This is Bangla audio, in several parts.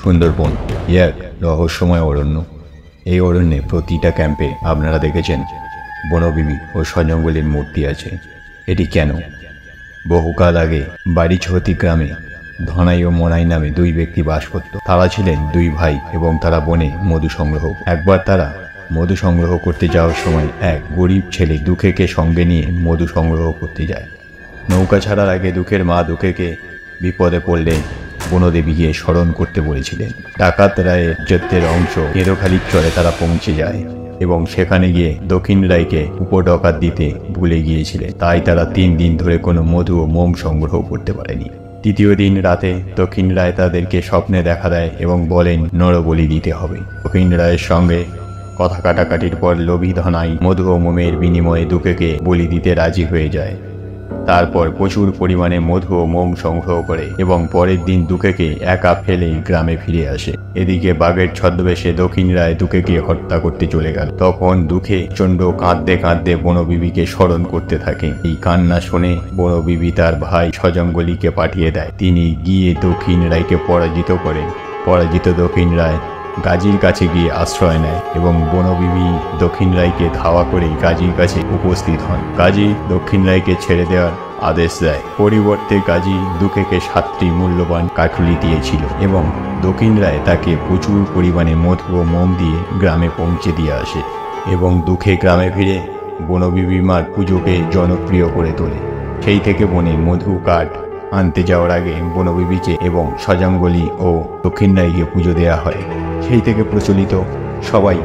সুন্দরবন এক রহস্যময় অরণ্য। এই অরণ্যে প্রতিটা ক্যাম্পে আপনারা দেখেছেন বনবিবি ও সজঙ্গলের মূর্তি আছে। এটি কেন? বহুকাল আগে বাড়িছহতি গ্রামে ধনাই ও মনাই নামে দুই ব্যক্তি বাস করত। তারা ছিলেন দুই ভাই এবং তারা বনে মধু সংগ্রহ। একবার তারা মধু সংগ্রহ করতে যাওয়ার সময় এক গরিব ছেলে দুঃখেকে সঙ্গে নিয়ে মধু সংগ্রহ করতে যায়। নৌকা ছাড়ার আগে দুঃখের মা দুঃখেকে বিপদে পড়লে বনদেবীকে স্মরণ করতে বলেছিলেন। ডাকাত রায়ের যত্নের অংশ এরোখালির চরে তারা পৌঁছে যায় এবং সেখানে গিয়ে দক্ষিণ রায়কে উপডকাত দিতে ভুলে গিয়েছিলেন। তাই তারা 3 দিন ধরে কোনো মধু ও মোম সংগ্রহ করতে পারেনি। তৃতীয় দিন রাতে দক্ষিণ রায় তাদেরকে স্বপ্নে দেখা দেয় এবং বলেন নরবলি দিতে হবে। দক্ষিণ রায়ের সঙ্গে কথা কাটাকাটির পর লোভী ধনাই মধু ও মোমের বিনিময়ে দুঃখেকে বলি দিতে রাজি হয়ে যায়। তারপর প্রচুর পরিমাণে মধু ও মোম সংগ্রহ করে এবং পরের দিন দুঃখেকে একা ফেলে গ্রামে ফিরে আসে। এদিকে বাঘের ছদ্মবেশে দক্ষিণ রায় দুঃখেকে হত্যা করতে চলে গেল। তখন দুঃখে প্রচণ্ড কাঁদতে কাঁদতে বনবিবিকে স্মরণ করতে থাকে। এই কান্না শুনে বনবিবি তার ভাই সজঙ্গলীকে পাঠিয়ে দেয়। তিনি গিয়ে দক্ষিণ রায়কে পরাজিত করেন। পরাজিত দক্ষিণ রায় গাজীর কাছে গিয়ে আশ্রয় নেয় এবং বনবিবি দক্ষিণ রায়কে ধাওয়া করে গাজীর কাছে উপস্থিত হন। গাজী দক্ষিণ রায়কে ছেড়ে দেওয়ার আদেশ দেয়। পরিবর্তে গাজী দুঃখেকে 7টি মূল্যবান কাঠুলি দিয়েছিল এবং দক্ষিণ রায় তাকে প্রচুর পরিমাণে মধু ও মোম দিয়ে গ্রামে পৌঁছে দিয়ে আসে এবং দুঃখে গ্রামে ফিরে বনবিবি মার পুজোকে জনপ্রিয় করে তোলে। সেই থেকে বনে মধু কাঠ আনতে যাওয়ার আগে বনবিবিকে এবং সজঙ্গলী ও দক্ষিণ রায়কে পুজো দেওয়া হয়। সেই থেকে প্রচলিত সবাই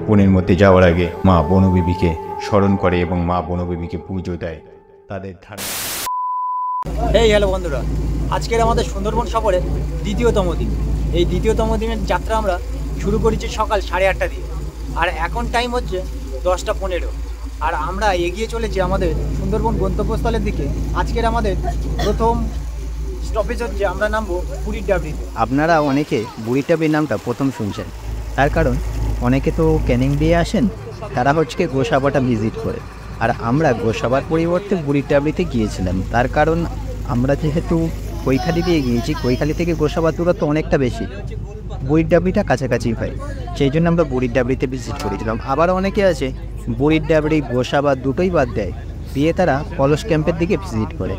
বনের মধ্যে যাওয়ার আগে মা বনবিবিকে স্মরণ করে এবং মা বনবিবিকে পুজো দেয় তাদের ধারণা। হ্যালো বন্ধুরা, আজকের আমাদের সুন্দরবন সফরের দ্বিতীয়তম দিন। এই দ্বিতীয়তম দিনের যাত্রা আমরা শুরু করেছি সকাল 8:30 দিয়ে, আর এখন টাইম হচ্ছে 10:15। আর আমরা এগিয়ে চলেছি আমাদের সুন্দরবন গন্তব্যস্থলের দিকে। আজকের আমাদের প্রথম স্টপেজ হচ্ছে আমরা নামবো বুড়ির ডাবরিতে। আপনারা অনেকে বুড়ির ডাবরি নামটা প্রথম শুনছেন, তার কারণ অনেকে তো ক্যানিং দিয়ে আসেন, তারা হচ্ছে গোসাবাটা ভিজিট করে, আর আমরা গোসাবার পরিবর্তে বুড়ির ডাবরিতে গিয়েছিলাম। তার কারণ আমরা যেহেতু কৈখালি দিয়ে গিয়েছি, কৈখালি থেকে গোসাবার দূরত্ব অনেকটা বেশি, বুড়ির ডাবরিটা কাছাকাছি হয়, সেই জন্য আমরা বুড়ির ডাবরিতে ভিজিট করেছিলাম। আবার অনেকে আছে বুড়ির ডাবরি গোসাবা দুটোই বাদ দেয়, দিয়ে তারা পলস ক্যাম্পের দিকে ভিজিট করে।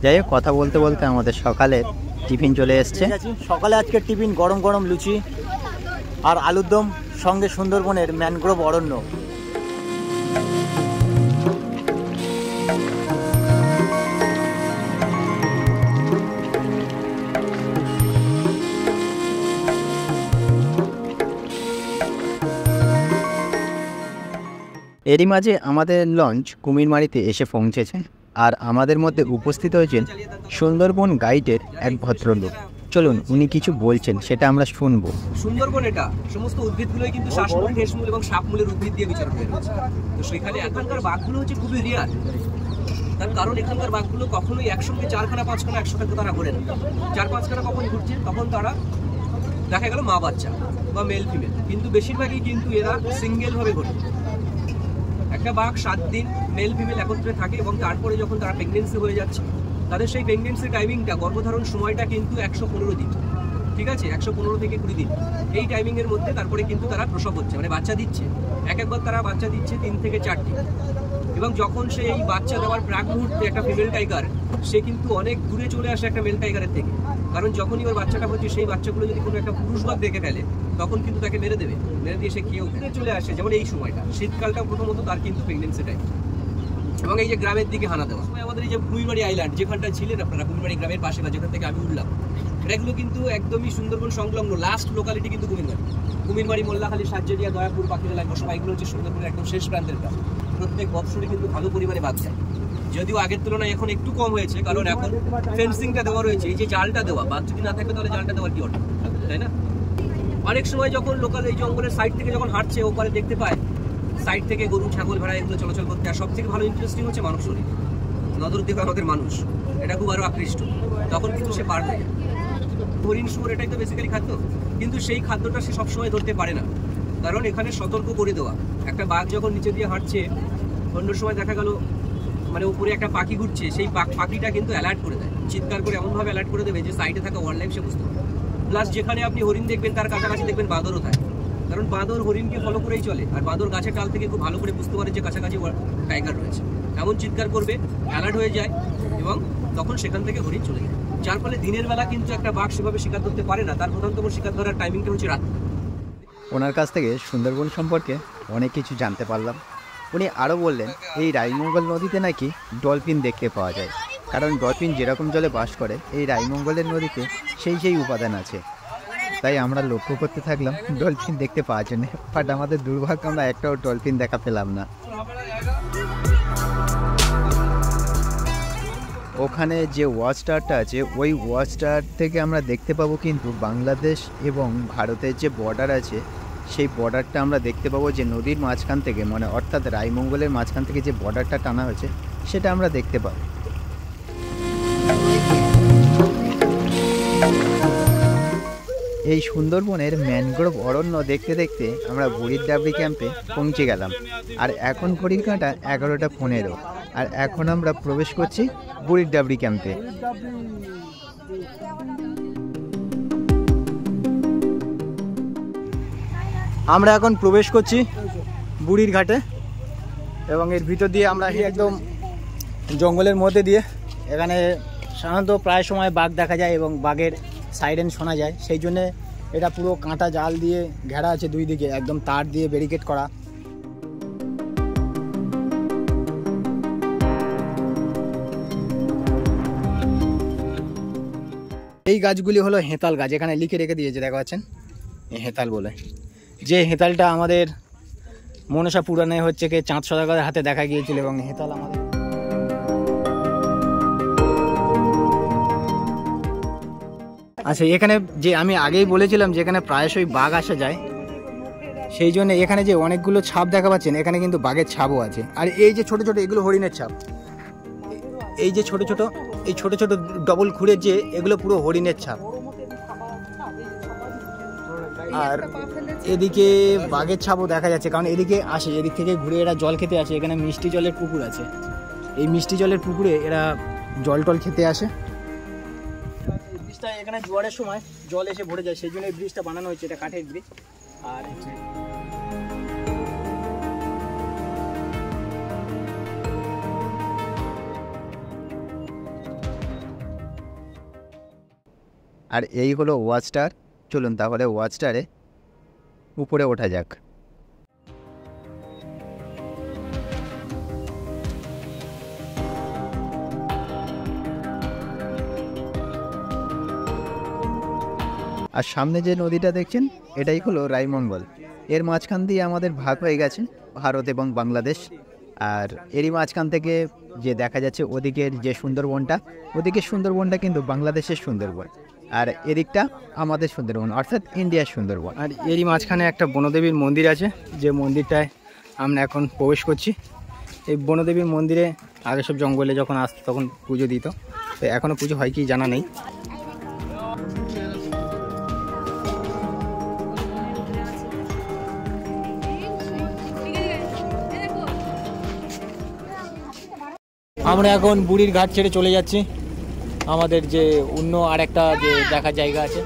যাই হোক, কথা বলতে বলতে আমাদের সকালে টিফিন চলে এসছে। সকালে আজকের টিফিন গরম গরম লুচি আর আলুর দম, সঙ্গে সুন্দরবনের ম্যানগ্রোভ অরণ্য। এরই মাঝে আমাদের লঞ্চ কুমিরমারিতে এসে পৌঁছেছে, আর আমাদের মধ্যে উপস্থিত হয়েছেন সুন্দরবন গাইডের এক ভদ্রলোক। চলুন উনি কিছু বলছেন সেটা আমরা শুনবো। সুন্দরবন এটা সমস্ত উদ্ভিদগুলোই কিন্তু শ্বাসমূল, ঠেসমূল এবং সাপমূলের উদ্ভিদ দিয়ে বিচরণ করে রয়েছে। তো সেখানে এখানকার বাঘগুলো হচ্ছে খুবই রেয়ার। তার কারণ এখানকার বাঘগুলো কখনোই একসঙ্গে 4খানা-5খানা একসাথে তারা ঘোরে না। 4-5খানা কখন ঘুরছে তখন তারা দেখা গেল মা বাচ্চা বা মেল ফিমেল, কিন্তু বেশিরভাগই কিন্তু এরা সিঙ্গেল ভাবে ঘোরে। একটা বাঘ 7 দিন মেল ফিমেল একত্রে থাকে এবং তারপরে যখন তারা প্রেগনেন্সি হয়ে যাচ্ছে, তাদের সেই প্রেগনেন্সি টাইমিংটা, গর্ভধারণ সময়টা কিন্তু 115 দিন। ঠিক আছে, 115 থেকে 20 দিন এই টাইমিংয়ের মধ্যে তারপরে কিন্তু তারা প্রসব হচ্ছে, মানে বাচ্চা দিচ্ছে। একবার তারা বাচ্চা দিচ্ছে 3 থেকে 4টি, এবং যখন সে এই বাচ্চা দেওয়ার প্রাক মুহূর্তে একটা ফিমেল টাইগার সে কিন্তু অনেক দূরে চলে আসে একটা মেল টাইগারের থেকে। কারণ যখনই ওর বাচ্চাটা হচ্ছে, সেই বাচ্চাগুলো যদি কোনো একটা পুরুষ বাঘ দেখে ফেলে তখন কিন্তু তাকে মেরে দেবে, মেরে দিয়ে সে খেয়েও চলে আসে। যেমন এই সময়টা শীতকালটা প্রথমত তার কিন্তু প্রেগনেন্সি টাইম, এবং এই যে গ্রামের দিকে হানা দেওয়া। আমাদের এই যে কুমিরমারি আইল্যান্ড, যেখানটা ছিলেন আপনারা, কুমিরমারি গ্রামের পাশে বা যেখান থেকে আমি উঠলাম, এগুলো কিন্তু একদমই সুন্দরবন সংলগ্ন লাস্ট লোকালিটি কিন্তু কুমিরমারি, মোল্লাখালী, সাজ্জারিয়া, দয়াপুর, পাখিরালা, গোসাবা, এগুলো হচ্ছে সুন্দরবনের একদম শেষ প্রান্তের গ্রাম। প্রত্যেক বৎসরে কিন্তু ভালো পরিমাণে বাঘ যায়, যদিও আগের তুলনায় এখন একটু কম হয়েছে, কারণ এখন ফেন্সিংটা দেওয়া রয়েছে। এই যে জালটা দেওয়া, বাঘ যদি না থাকে তাহলে জালটা দেওয়ার কি অর্থ, তাই না? অনেক সময় যখন লোকাল এই জঙ্গলের সাইড থেকে যখন হাঁটছে, ওপারে দেখতে পায় সাইড থেকে গরু, ছাগল, ভেড়া এগুলো চলাচল করতে। আর সব থেকে ভালো ইন্টারেস্টিং হচ্ছে মানুষ শরীর, নজর দিকে আমাদের মানুষ, এটা খুব আরো আকৃষ্ট। তখন কিন্তু সে পার হয়ে যায়। হরিণ, শুয়োর এটাই তো বেসিক্যালি খাদ্য, কিন্তু সেই খাদ্যটা সে সবসময় ধরতে পারে না, কারণ এখানে সতর্ক করে দেওয়া। একটা বাঘ যখন নিচে দিয়ে হাঁটছে, অন্য সময় দেখা গেল মানে উপরে একটা পাখি ঘুরছে, সেই পাখিটা কিন্তু অ্যালার্ট করে দেয়, চিৎকার করে এমনভাবে অ্যালার্ট করে দেবে যে সাইডে থাকা ওয়াইল্ড লাইফ সে বুঝতে পারে। প্লাস যেখানে আপনি হরিণ দেখবেন তার কাছাকাছি দেখবেন বাঁদরও থাকে, কারণ বাঁদর হরিণকে ফলো করেই চলে। আর বাঁদর গাছের ডাল থেকে খুব ভালো করে বুঝতে পারে যে কাছাকাছি টাইগার রয়েছে, এমন চিৎকার করবে, অ্যালার্ট হয়ে যায় এবং তখন সেখান থেকে হরিণ চলে যায়। যার ফলে দিনের বেলা কিন্তু একটা বাঘ সেভাবে শিকার ধরতে পারে না, তার প্রধানতম শিকার ধরার টাইমিংটা হচ্ছে রাত। ওনার কাছ থেকে সুন্দরবন সম্পর্কে অনেক কিছু জানতে পারলাম। উনি আরও বললেন এই রাইমঙ্গল নদীতে নাকি ডলফিন দেখতে পাওয়া যায়, কারণ ডলফিন যেরকম জলে বাস করে এই রাইমঙ্গলের নদীতে সেই উপাদান আছে। তাই আমরা লক্ষ্য করতে থাকলাম ডলফিন দেখতে পাওয়ার জন্য, বাট আমাদের দুর্ভাগ্য আমরা একটাও ডলফিন দেখা পেলাম না। ওখানে যে ওয়াচ টাওয়ারটা আছে ওই ওয়াচ টাওয়ার থেকে আমরা দেখতে পাবো কিন্তু বাংলাদেশ এবং ভারতের যে বর্ডার আছে সেই বর্ডারটা আমরা দেখতে পাবো, যে নদীর মাঝখান থেকে মানে অর্থাৎ রাইমঙ্গলের মাঝখান থেকে যে বর্ডারটা টানা হয়েছে সেটা আমরা দেখতে পাবো। এই সুন্দরবনের ম্যানগ্রোভ অরণ্য দেখতে দেখতে আমরা বুড়ির ডাবরি ক্যাম্পে পৌঁছে গেলাম। আর এখন ঘড়ির কাঁটা 11:15, আর এখন আমরা প্রবেশ করছি বুড়ির ডাবরি ক্যাম্পে। আমরা এখন প্রবেশ করছি বুড়ির ঘাটে এবং এর ভিতর দিয়ে আমরা একদম জঙ্গলের মধ্যে দিয়ে, এখানে সাধারণত প্রায় সময় বাঘ দেখা যায় এবং বাঘের সাইরেন শোনা যায়, সেই জন্যে এটা পুরো কাঁটা জাল দিয়ে ঘেরা আছে, দুই দিকে একদম তার দিয়ে ব্যারিকেড করা। এই গাছগুলি হলো হেতাল গাছ, এখানে লিখে রেখে দিয়েছে দেখা পাচ্ছেন হেতাল বলে। যে হেতালটা আমাদের মনসা পুরাণে হচ্ছে কি চাঁদ সদাগরের হাতে দেখা গিয়েছিল এবং হেতাল আমাদের আচ্ছা। এখানে যে আমি আগেই বলেছিলাম যে এখানে প্রায়শই বাঘ আসা যায়, সেই জন্য এখানে যে অনেকগুলো ছাপ দেখা পাচ্ছেন এখানে কিন্তু বাঘের ছাপও আছে। আর এই যে ছোট ছোট এগুলো হরিণের ছাপ, এই যে ছোট ছোট এই ছোট ছোট ডবল খুঁড়ের যে এগুলো পুরো হরিণের ছাপ। আর এদিকে বাঘের ছাপও দেখা যাচ্ছে, কারণ এদিকে আসে, এদিক থেকে ঘুরে এরা জল খেতে আসে। এখানে মিষ্টি জলের পুকুর আছে, এই মিষ্টি জলের পুকুরে এরা জল টল খেতে আসে। ব্রিজটা এখানে জোয়ারের সময় জল এসে ভরে যায়, সেই জন্য এই ব্রিজটা বানানো হয়েছে, এটা কাঠের ব্রিজ। আর এই হলো ওয়াচ টাওয়ার। চলুন তাহলে ওয়াচ টাওয়ারে উপরে ওঠা যাক। আর সামনে যে নদীটা দেখছেন এটাই হলো রাইমঙ্গল। এর মাঝখান দিয়ে আমাদের ভাগ হয়ে গেছে ভারত এবং বাংলাদেশ। আর এরই মাঝখান থেকে যে দেখা যাচ্ছে ওদিকের যে সুন্দরবনটা, ওদিকের সুন্দরবনটা কিন্তু বাংলাদেশের সুন্দরবন, আর এদিকটা আমাদের সুন্দরবন অর্থাৎ ইন্ডিয়ার সুন্দরবন। আর এরই মাঝখানে একটা বনদেবীর মন্দির আছে, যে মন্দিরটায় আমরা এখন প্রবেশ করছি। এই বনদেবীর মন্দিরে আগে সব জঙ্গলে যখন আসতো তখন পুজো দিত, তো এখনও পুজো হয় কি জানা নেই। আমরা এখন বুড়ির ঘাট ছেড়ে চলে যাচ্ছি, আমাদের যে অন্য আর একটা যে দেখার জায়গা আছে।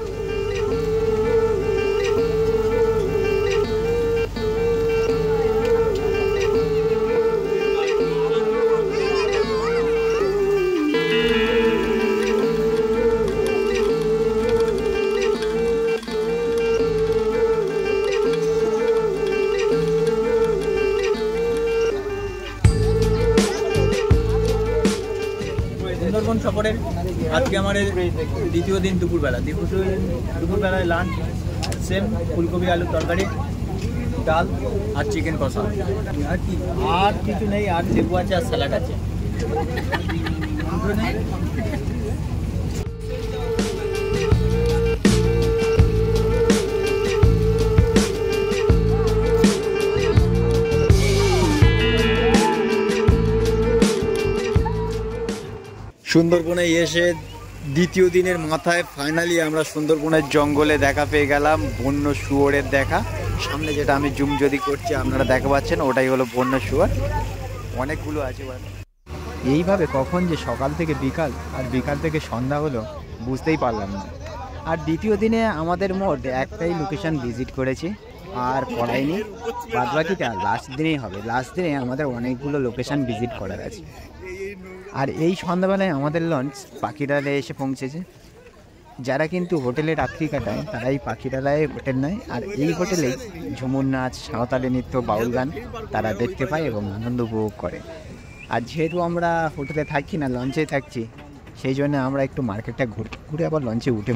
সুন্দরবন সফরের আজকে আমাদের দ্বিতীয় দিন দুপুরবেলায় লাঞ্চ সেম ফুলকপি আলুর তরকারি, ডাল আর চিকেন কষা, আর কিছু নেই। আর লেবু আছে আর স্যালাড আছে। সুন্দরবনে এসে দ্বিতীয় দিনের মাথায় ফাইনালি আমরা সুন্দরবনের জঙ্গলে দেখা পেয়ে গেলাম বন্য শুয়োরের দেখা। সামনে যেটা আমি জুম যদি করছি আপনারা দেখা পাচ্ছেন, ওটাই হলো বন্য শুয়োর, অনেকগুলো আছে। এইভাবে কখন যে সকাল থেকে বিকাল আর বিকাল থেকে সন্ধ্যা হলো বুঝতেই পারলাম না। আর দ্বিতীয় দিনে আমাদের মোট একটাই লোকেশন ভিজিট করেছি আর করাইনি, বাদবাকিটা লাস্ট দিনেই হবে। লাস্ট দিনে আমাদের অনেকগুলো লোকেশন ভিজিট করার আছে। আর এই সন্ধ্যাবেলায় আমাদের লঞ্চ পাখিরালয়ে এসে পৌঁছেছে। যারা কিন্তু হোটেলে রাত্রি কাটায় তারাই পাখিরালয়ে হোটেল নেয়, আর এই হোটেলে ঝুমুর নাচ, সাঁওতালি নৃত্য, বাউল গান তারা দেখতে পায় এবং আনন্দ উপভোগ করে। আর যেহেতু আমরা হোটেলে থাকছি না, লঞ্চে থাকছি, সেই জন্য আমরা একটু মার্কেটটা ঘুরে আবার লঞ্চে উঠে